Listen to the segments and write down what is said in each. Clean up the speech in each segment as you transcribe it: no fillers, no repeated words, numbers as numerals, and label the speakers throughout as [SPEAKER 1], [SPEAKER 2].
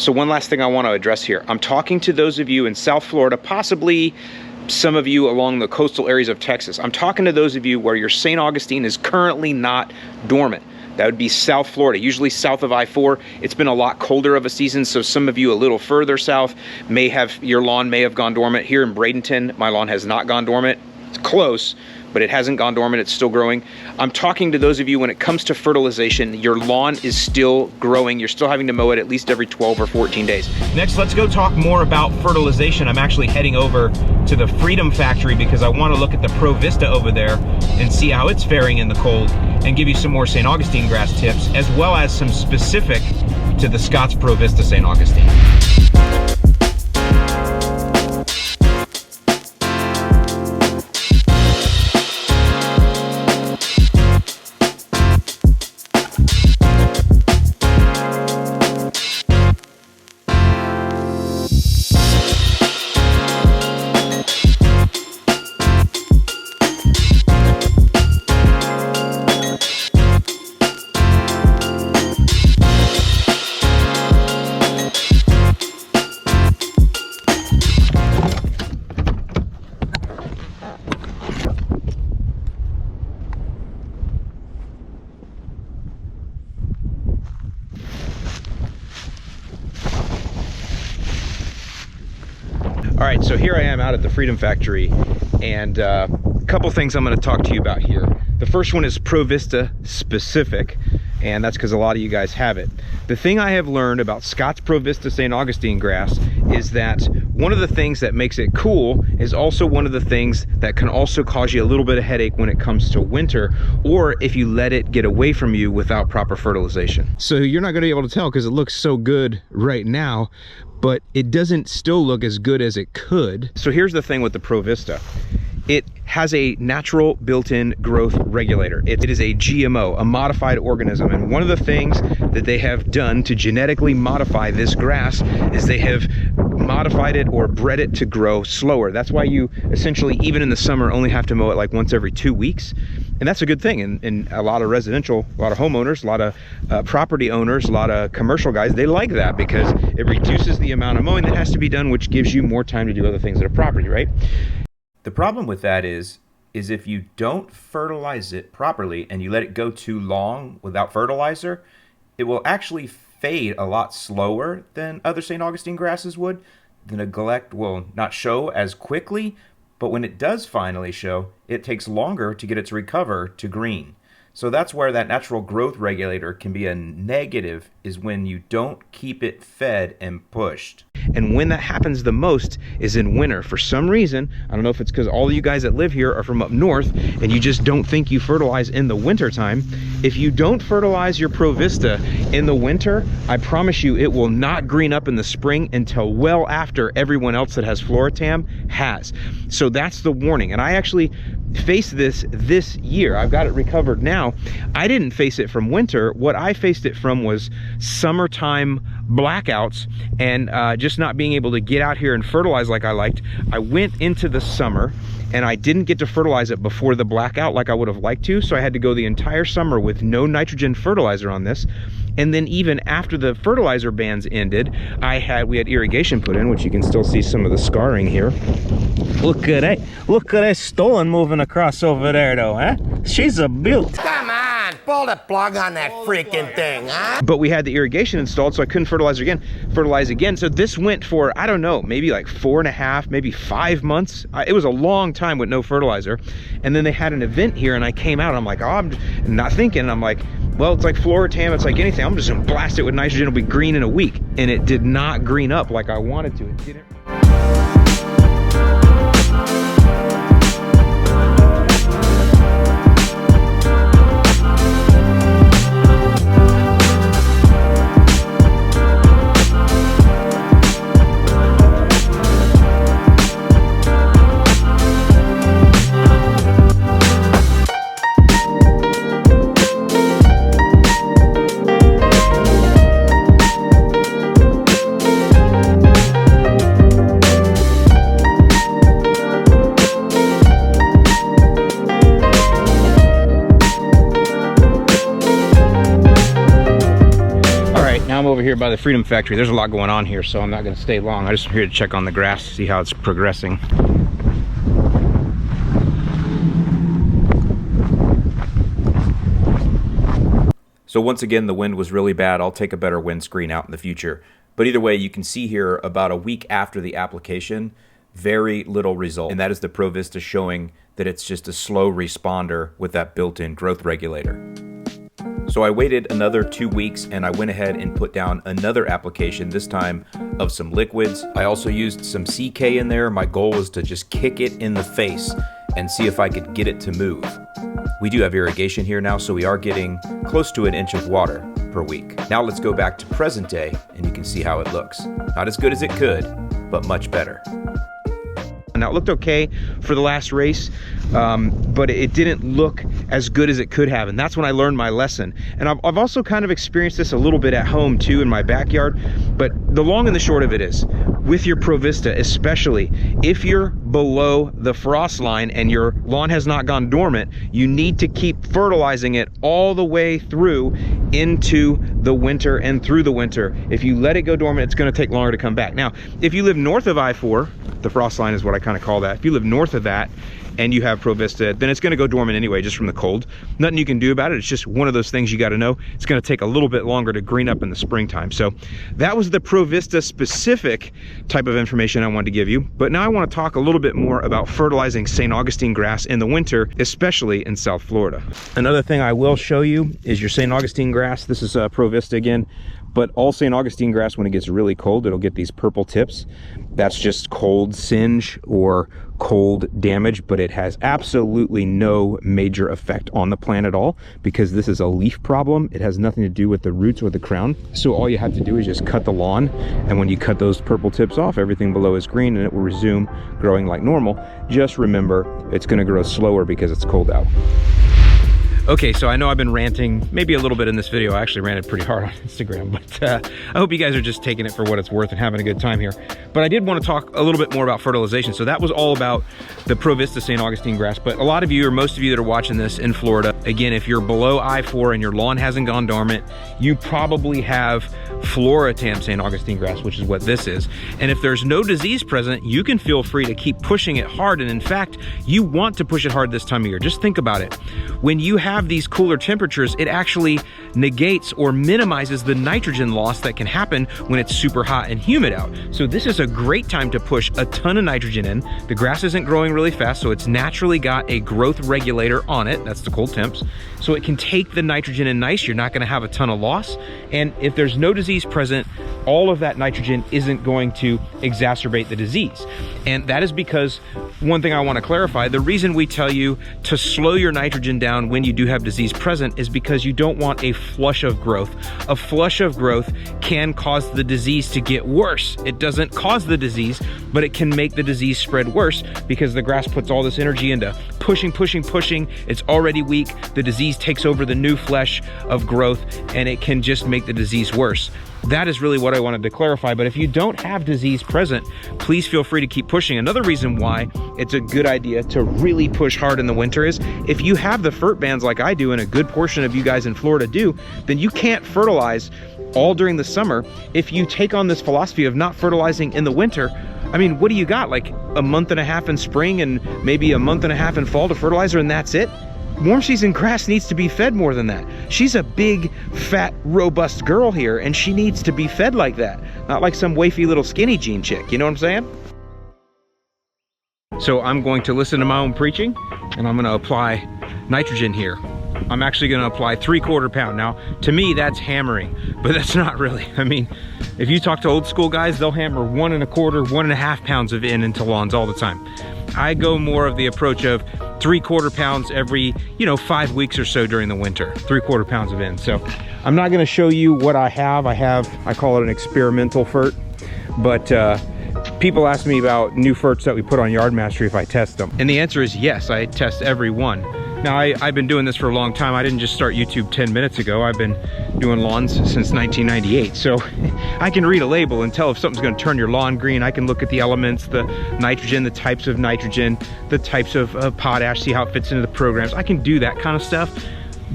[SPEAKER 1] So one last thing I want to address here. I'm talking to those of you in South Florida, possibly some of you along the coastal areas of Texas. I'm talking to those of you where your St. Augustine is currently not dormant. That would be South Florida, usually south of I-4. It's been a lot colder of a season, so some of you a little further south your lawn may have gone dormant. Here in Bradenton, my lawn has not gone dormant. It's close, but it hasn't gone dormant, it's still growing. I'm talking to those of you when it comes to fertilization, your lawn is still growing. You're still having to mow it at least every 12 or 14 days. Next, let's go talk more about fertilization. I'm actually heading over to the Freedom Factory because I want to look at the ProVista over there and see how it's faring in the cold and give you some more St. Augustine grass tips, as well as some specific to the Scott's ProVista St. Augustine. All right, so here I am out at the Freedom Factory, and a couple things I'm going to talk to you about here. The first one is ProVista specific, and that's because a lot of you guys have it. The thing I have learned about Scott's ProVista St. Augustine grass is that one of the things that makes it cool is also one of the things that can also cause you a little bit of headache when it comes to winter, or if you let it get away from you without proper fertilization. So you're not going to be able to tell because it looks so good right now, but it doesn't still look as good as it could. So here's the thing with the ProVista. It has a natural built-in growth regulator. It is a GMO, a modified organism. And one of the things that they have done to genetically modify this grass is they have modified it or bred it to grow slower. That's why you essentially, even in the summer, only have to mow it like once every 2 weeks. And that's a good thing. And a lot of residential, a lot of homeowners, a lot of property owners, a lot of commercial guys, they like that because it reduces the amount of mowing that has to be done, which gives you more time to do other things at a property, right? The problem with that is if you don't fertilize it properly and you let it go too long without fertilizer, it will actually fade a lot slower than other St. Augustine grasses would. The neglect will not show as quickly, but when it does finally show, it takes longer to get it to recover to green. So that's where that natural growth regulator can be a negative, is when you don't keep it fed and pushed. And when that happens the most is in winter. For some reason, I don't know if it's because all of you guys that live here are from up north and you just don't think you fertilize in the winter time. If you don't fertilize your ProVista in the winter, I promise you it will not green up in the spring until well after everyone else that has Floratam has. So that's the warning. And I actually faced this year. I've got it recovered now. I didn't face it from winter. What I faced it from was summertime blackouts and just not being able to get out here and fertilize like I liked. I went into the summer and I didn't get to fertilize it before the blackout like I would have liked to, so I had to go the entire summer with no nitrogen fertilizer on this. And then even after the fertilizer bans ended, we had irrigation put in, which you can still see some of the scarring here. Look at that. Look at that Stolen moving across over there though, huh? She's a beaut.
[SPEAKER 2] Come on, pull the plug on that freaking thing, huh?
[SPEAKER 1] But we had the irrigation installed, so I couldn't fertilize again. So this went for, I don't know, maybe like 4.5, maybe 5 months. It was a long time with no fertilizer. And then they had an event here and I came out, I'm like, oh, I'm not thinking. I'm like, well, it's like Floratam, it's like anything. I'm just gonna blast it with nitrogen, it'll be green in a week. And it did not green up like I wanted to. It didn't. by the Freedom Factory. There's a lot going on here, so I'm not gonna stay long. I just here to check on the grass, see how it's progressing. So once again, the wind was really bad. I'll take a better windscreen out in the future. But either way, you can see here about a week after the application, very little result. And that is the ProVista showing that it's just a slow responder with that built-in growth regulator. So I waited another 2 weeks and I went ahead and put down another application, this time of some liquids. I also used some CK in there. My goal was to just kick it in the face and see if I could get it to move. We do have irrigation here now, so we are getting close to 1 inch of water per week. Now let's go back to present day and you can see how it looks. Not as good as it could, but much better. Now it looked okay for the last race, but it didn't look as good as it could have, and that's when I learned my lesson. And I've also kind of experienced this a little bit at home too in my backyard, but the long and the short of it is, with your ProVista, especially if you're below the frost line and your lawn has not gone dormant, you need to keep fertilizing it all the way through into the winter and through the winter. If you let it go dormant, it's going to take longer to come back. Now, if you live north of I-4, the frost line is what I kind of call that. If you live north of that and you have ProVista, then it's going to go dormant anyway, just from the cold. Nothing you can do about it. It's just one of those things you got to know. It's going to take a little bit longer to green up in the springtime. So that was the ProVista specific type of information I wanted to give you. But now I want to talk a little bit more about fertilizing St. Augustine grass in the winter, especially in South Florida. Another thing I will show you is your St. Augustine grass. This is ProVista again. But all St. Augustine grass, when it gets really cold, it'll get these purple tips. That's just cold singe or cold damage, but it has absolutely no major effect on the plant at all, because this is a leaf problem. It has nothing to do with the roots or the crown. So all you have to do is just cut the lawn, and when you cut those purple tips off, everything below is green and it will resume growing like normal. Just remember, it's gonna grow slower because it's cold out. Okay, so I know I've been ranting maybe a little bit in this video. I actually ranted pretty hard on Instagram, but I hope you guys are just taking it for what it's worth and having a good time here. But I did want to talk a little bit more about fertilization. So that was all about the ProVista St. Augustine grass. But a lot of you, or most of you that are watching this in Florida, again, if you're below I-4 and your lawn hasn't gone dormant, you probably have Floratam St. Augustine grass, which is what this is. And if there's no disease present, you can feel free to keep pushing it hard. And in fact, you want to push it hard this time of year. Just think about it. When you have these cooler temperatures, it actually negates or minimizes the nitrogen loss that can happen when it's super hot and humid out. So this is a great time to push a ton of nitrogen in. The grass isn't growing really fast, so it's naturally got a growth regulator on it. That's the cold temps. So it can take the nitrogen in nice. You're not going to have a ton of loss. And if there's no disease present, all of that nitrogen isn't going to exacerbate the disease. And that is because, one thing I want to clarify, the reason we tell you to slow your nitrogen down when you do have disease present is because you don't want a flush of growth. A flush of growth can cause the disease to get worse. It doesn't cause the disease, but it can make the disease spread worse because the grass puts all this energy into pushing. It's already weak. The disease takes over the new flesh of growth, and it can just make the disease worse. That is really what I wanted to clarify. But if you don't have disease present, please feel free to keep pushing. Another reason why it's a good idea to really push hard in the winter is if you have the fert bands like I do, and a good portion of you guys in Florida do, then you can't fertilize all during the summer. If you take on this philosophy of not fertilizing in the winter, I mean, what do you got? Like a month and a half in spring and maybe a month and a half in fall to fertilize, and that's it? Warm season grass needs to be fed more than that. She's a big, fat, robust girl here, and she needs to be fed like that. Not like some wafy little skinny jean chick, you know what I'm saying? So I'm going to listen to my own preaching, and I'm gonna apply nitrogen here. I'm actually gonna apply 3/4 pound. Now, to me, that's hammering, but that's not really. I mean, if you talk to old school guys, they'll hammer 1 1/4, 1.5 pounds of N into lawns all the time. I go more of the approach of 3/4 pounds every, 5 weeks or so during the winter, 3/4 pounds of N. So I'm not gonna show you what I have. I call it an experimental fert, but people ask me about new ferts that we put on Yard Mastery if I test them. And the answer is yes, I test every one. Now, I've been doing this for a long time. I didn't just start YouTube 10 minutes ago. I've been doing lawns since 1998. So I can read a label and tell if something's gonna turn your lawn green. I can look at the elements, the nitrogen, the types of nitrogen, the types of potash, see how it fits into the programs. I can do that kind of stuff.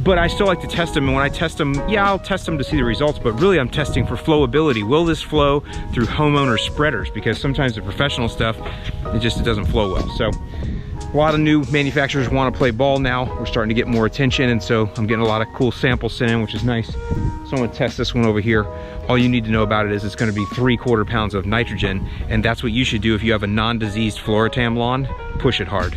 [SPEAKER 1] but I still like to test them. And when I test them, yeah, I'll test them to see the results, but really I'm testing for flowability. Will this flow through homeowner spreaders? Because sometimes the professional stuff, it doesn't flow well. So a lot of new manufacturers want to play ball now. We're starting to get more attention, and so I'm getting a lot of cool samples sent in, which is nice. So I'm going to test this one over here. All you need to know about it is it's going to be 3/4 pounds of nitrogen, and that's what you should do if you have a non-diseased Floratam lawn. Push it hard.